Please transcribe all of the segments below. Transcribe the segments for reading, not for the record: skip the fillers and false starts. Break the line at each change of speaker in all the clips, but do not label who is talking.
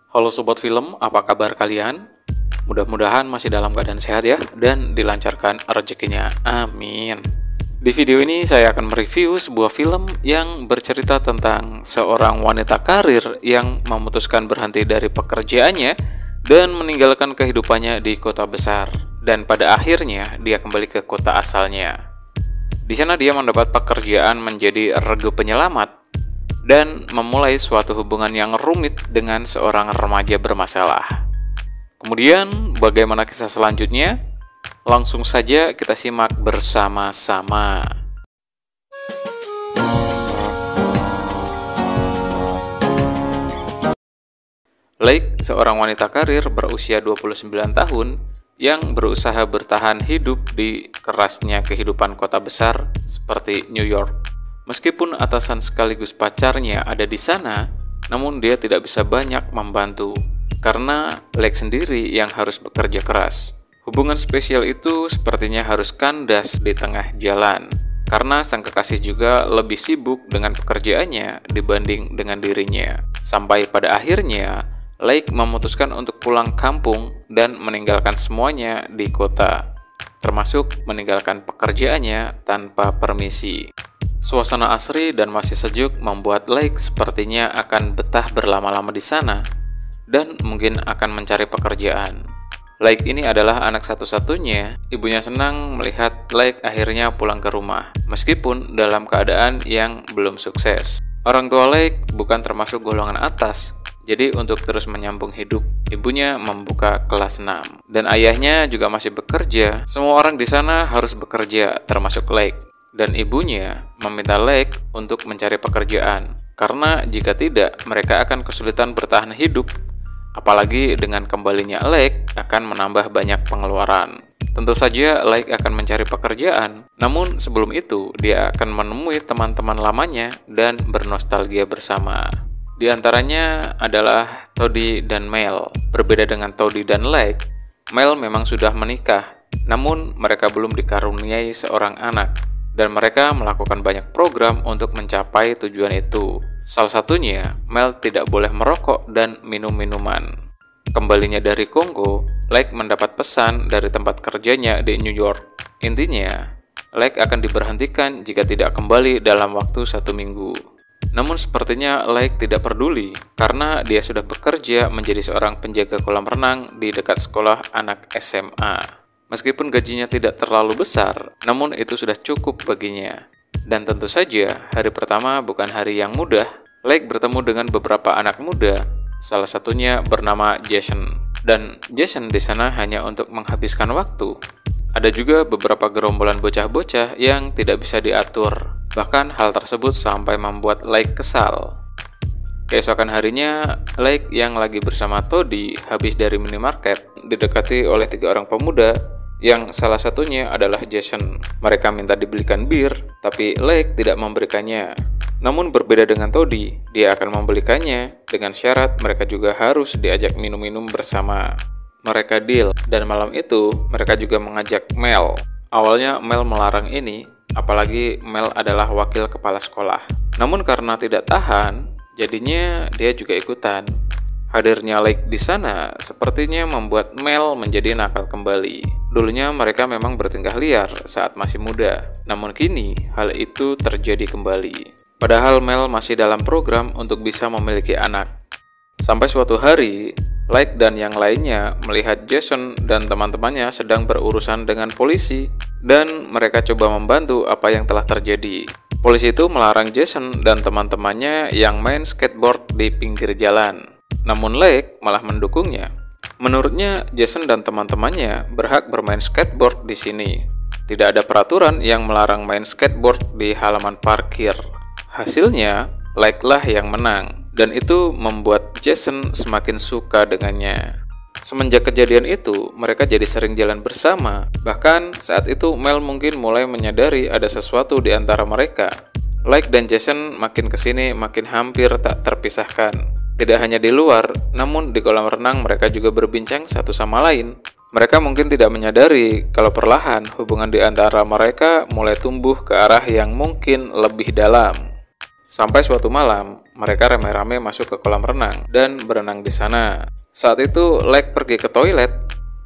Halo Sobat Film, apa kabar kalian? Mudah-mudahan masih dalam keadaan sehat ya, dan dilancarkan rezekinya. Amin. Di video ini saya akan mereview sebuah film yang bercerita tentang seorang wanita karir yang memutuskan berhenti dari pekerjaannya dan meninggalkan kehidupannya di kota besar. Dan pada akhirnya dia kembali ke kota asalnya. Di sana dia mendapat pekerjaan menjadi regu penyelamat dan memulai suatu hubungan yang rumit dengan seorang remaja bermasalah. Kemudian, bagaimana kisah selanjutnya? Langsung saja kita simak bersama-sama. Lake, seorang wanita karir berusia 29 tahun yang berusaha bertahan hidup di kerasnya kehidupan kota besar seperti New York. Meskipun atasan sekaligus pacarnya ada di sana, namun dia tidak bisa banyak membantu karena Lake sendiri yang harus bekerja keras. Hubungan spesial itu sepertinya harus kandas di tengah jalan karena sang kekasih juga lebih sibuk dengan pekerjaannya dibanding dengan dirinya. Sampai pada akhirnya, Lake memutuskan untuk pulang kampung dan meninggalkan semuanya di kota, termasuk meninggalkan pekerjaannya tanpa permisi. Suasana asri dan masih sejuk membuat Lake sepertinya akan betah berlama-lama di sana dan mungkin akan mencari pekerjaan. Lake ini adalah anak satu-satunya. Ibunya senang melihat Lake akhirnya pulang ke rumah, meskipun dalam keadaan yang belum sukses. Orang tua Lake bukan termasuk golongan atas, jadi untuk terus menyambung hidup, ibunya membuka kelas 6. Dan ayahnya juga masih bekerja. Semua orang di sana harus bekerja, termasuk Lake. Dan ibunya meminta Lake untuk mencari pekerjaan, karena jika tidak, mereka akan kesulitan bertahan hidup. Apalagi dengan kembalinya Lake akan menambah banyak pengeluaran. Tentu saja Lake akan mencari pekerjaan, namun sebelum itu dia akan menemui teman-teman lamanya dan bernostalgia bersama. Di antaranya adalah Todd dan Mel. Berbeda dengan Todd dan Lake, Mel memang sudah menikah, namun mereka belum dikaruniai seorang anak. Dan mereka melakukan banyak program untuk mencapai tujuan itu. Salah satunya, Mel tidak boleh merokok dan minum minuman. Kembalinya dari Kongo, Lake mendapat pesan dari tempat kerjanya di New York. Intinya, Lake akan diberhentikan jika tidak kembali dalam waktu 1 minggu. Namun sepertinya Lake tidak peduli, karena dia sudah bekerja menjadi seorang penjaga kolam renang di dekat sekolah anak SMA. Meskipun gajinya tidak terlalu besar, namun itu sudah cukup baginya. Dan tentu saja, hari pertama bukan hari yang mudah. Lake bertemu dengan beberapa anak muda, salah satunya bernama Jason. Dan Jason di sana hanya untuk menghabiskan waktu. Ada juga beberapa gerombolan bocah-bocah yang tidak bisa diatur. Bahkan hal tersebut sampai membuat Lake kesal. Keesokan harinya, Lake yang lagi bersama Todd habis dari minimarket didekati oleh 3 orang pemuda yang salah satunya adalah Jason. Mereka minta dibelikan bir, tapi Lake tidak memberikannya. Namun berbeda dengan Todd, dia akan membelikannya dengan syarat mereka juga harus diajak minum-minum bersama. Mereka deal, dan malam itu mereka juga mengajak Mel. Awalnya Mel melarang ini, apalagi Mel adalah wakil kepala sekolah. Namun karena tidak tahan, jadinya dia juga ikutan. Hadirnya Lake di sana sepertinya membuat Mel menjadi nakal kembali. Dulunya mereka memang bertingkah liar saat masih muda, namun kini hal itu terjadi kembali. Padahal Mel masih dalam program untuk bisa memiliki anak. Sampai suatu hari, Lake dan yang lainnya melihat Jason dan teman-temannya sedang berurusan dengan polisi, dan mereka coba membantu apa yang telah terjadi. Polisi itu melarang Jason dan teman-temannya yang main skateboard di pinggir jalan. Namun Lake malah mendukungnya. Menurutnya, Jason dan teman-temannya berhak bermain skateboard di sini. Tidak ada peraturan yang melarang main skateboard di halaman parkir. Hasilnya, Lake lah yang menang, dan itu membuat Jason semakin suka dengannya. Semenjak kejadian itu, mereka jadi sering jalan bersama. Bahkan saat itu Mel mungkin mulai menyadari ada sesuatu di antara mereka. Lake dan Jason makin kesini makin hampir tak terpisahkan. Tidak hanya di luar, namun di kolam renang mereka juga berbincang satu sama lain. Mereka mungkin tidak menyadari kalau perlahan hubungan di antara mereka mulai tumbuh ke arah yang mungkin lebih dalam. Sampai suatu malam, mereka rame-rame masuk ke kolam renang dan berenang di sana. Saat itu, Lake pergi ke toilet,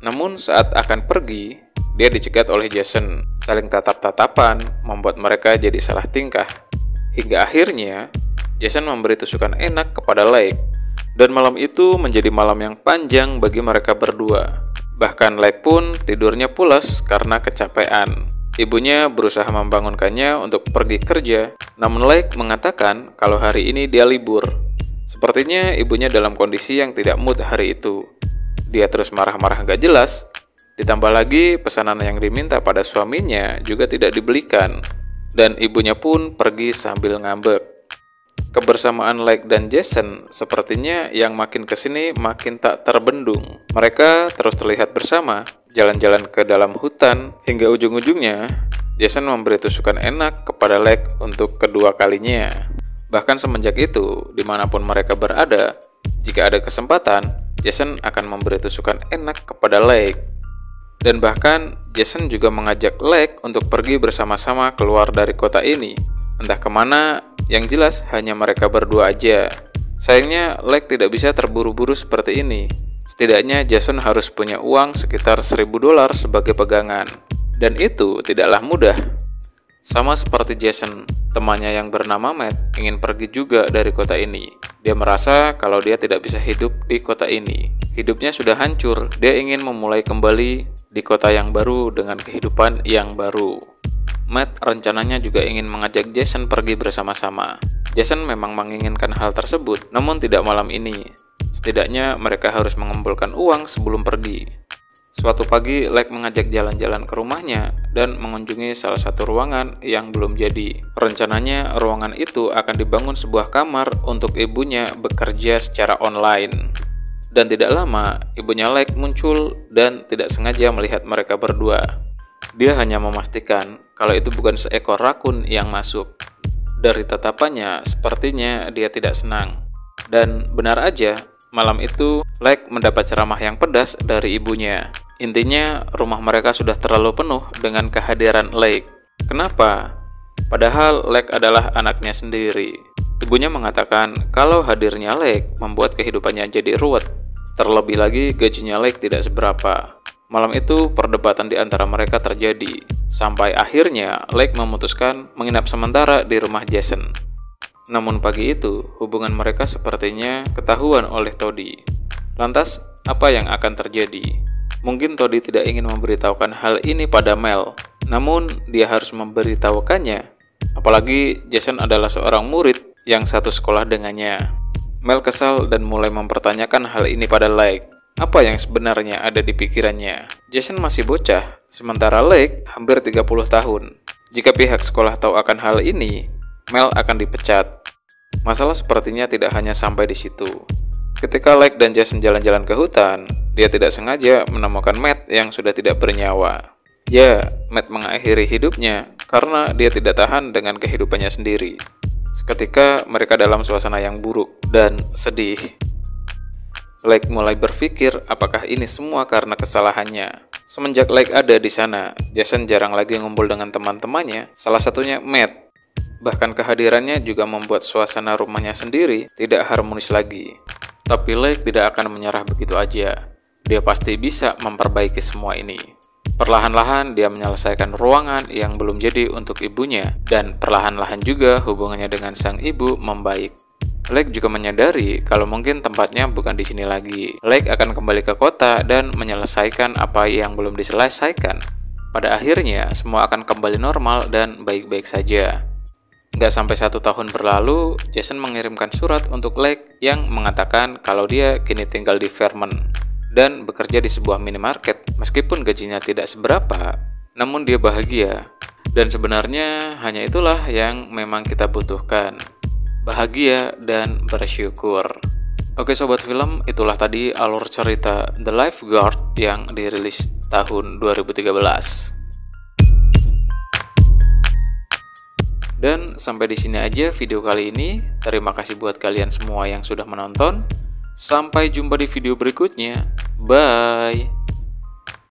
namun saat akan pergi, dia dicegat oleh Jason. Saling tatap-tatapan membuat mereka jadi salah tingkah. Hingga akhirnya, Jason memberi tusukan enak kepada Lake. Dan malam itu menjadi malam yang panjang bagi mereka berdua. Bahkan Lake pun tidurnya pulas karena kecapean. Ibunya berusaha membangunkannya untuk pergi kerja, namun Lake mengatakan kalau hari ini dia libur. Sepertinya ibunya dalam kondisi yang tidak mood hari itu. Dia terus marah-marah gak jelas, ditambah lagi pesanan yang diminta pada suaminya juga tidak dibelikan, dan ibunya pun pergi sambil ngambek. Kebersamaan Lake dan Jason sepertinya yang makin kesini makin tak terbendung. Mereka terus terlihat bersama, jalan-jalan ke dalam hutan, hingga ujung-ujungnya Jason memberi tusukan enak kepada Lake untuk kedua kalinya. Bahkan semenjak itu, dimanapun mereka berada, jika ada kesempatan, Jason akan memberi tusukan enak kepada Lake. Dan bahkan Jason juga mengajak Lake untuk pergi bersama-sama keluar dari kota ini. Entah kemana, yang jelas hanya mereka berdua aja. Sayangnya Lake tidak bisa terburu-buru seperti ini. Setidaknya Jason harus punya uang sekitar $1.000 sebagai pegangan. Dan itu tidaklah mudah. Sama seperti Jason, temannya yang bernama Matt ingin pergi juga dari kota ini. Dia merasa kalau dia tidak bisa hidup di kota ini. Hidupnya sudah hancur, dia ingin memulai kembali di kota yang baru dengan kehidupan yang baru. Matt rencananya juga ingin mengajak Jason pergi bersama-sama. Jason memang menginginkan hal tersebut, namun tidak malam ini. Setidaknya mereka harus mengumpulkan uang sebelum pergi. Suatu pagi, Lake mengajak jalan-jalan ke rumahnya dan mengunjungi salah satu ruangan yang belum jadi. Rencananya, ruangan itu akan dibangun sebuah kamar untuk ibunya bekerja secara online. Dan tidak lama, ibunya Lake muncul dan tidak sengaja melihat mereka berdua. Dia hanya memastikan kalau itu bukan seekor rakun yang masuk. Dari tatapannya, sepertinya dia tidak senang. Dan benar aja, malam itu Lake mendapat ceramah yang pedas dari ibunya. Intinya, rumah mereka sudah terlalu penuh dengan kehadiran Lake. Kenapa? Padahal Lake adalah anaknya sendiri. Ibunya mengatakan kalau hadirnya Lake membuat kehidupannya jadi ruwet. Terlebih lagi gajinya Lake tidak seberapa. Malam itu perdebatan di antara mereka terjadi, sampai akhirnya Lake memutuskan menginap sementara di rumah Jason. Namun pagi itu, hubungan mereka sepertinya ketahuan oleh Toddy. Lantas, apa yang akan terjadi? Mungkin Toddy tidak ingin memberitahukan hal ini pada Mel, namun dia harus memberitahukannya. Apalagi Jason adalah seorang murid yang satu sekolah dengannya. Mel kesal dan mulai mempertanyakan hal ini pada Lake. Apa yang sebenarnya ada di pikirannya? Jason masih bocah, sementara Lake hampir 30 tahun. Jika pihak sekolah tahu akan hal ini, Mel akan dipecat. Masalah sepertinya tidak hanya sampai di situ. Ketika Lake dan Jason jalan-jalan ke hutan, dia tidak sengaja menemukan Matt yang sudah tidak bernyawa. Ya, Matt mengakhiri hidupnya karena dia tidak tahan dengan kehidupannya sendiri. Seketika mereka dalam suasana yang buruk dan sedih. Lake mulai berpikir apakah ini semua karena kesalahannya. Semenjak Lake ada di sana, Jason jarang lagi ngumpul dengan teman-temannya, salah satunya Matt. Bahkan kehadirannya juga membuat suasana rumahnya sendiri tidak harmonis lagi. Tapi Lake tidak akan menyerah begitu aja. Dia pasti bisa memperbaiki semua ini. Perlahan-lahan dia menyelesaikan ruangan yang belum jadi untuk ibunya, dan perlahan-lahan juga hubungannya dengan sang ibu membaik. Lake juga menyadari kalau mungkin tempatnya bukan di sini lagi. Lake akan kembali ke kota dan menyelesaikan apa yang belum diselesaikan. Pada akhirnya, semua akan kembali normal dan baik-baik saja. Nggak sampai 1 tahun berlalu, Jason mengirimkan surat untuk Lake yang mengatakan kalau dia kini tinggal di Vermont dan bekerja di sebuah minimarket. Meskipun gajinya tidak seberapa, namun dia bahagia. Dan sebenarnya hanya itulah yang memang kita butuhkan. Bahagia dan bersyukur. Oke sobat film, itulah tadi alur cerita The Lifeguard yang dirilis tahun 2013. Dan sampai di sini aja video kali ini. Terima kasih buat kalian semua yang sudah menonton. Sampai jumpa di video berikutnya. Bye.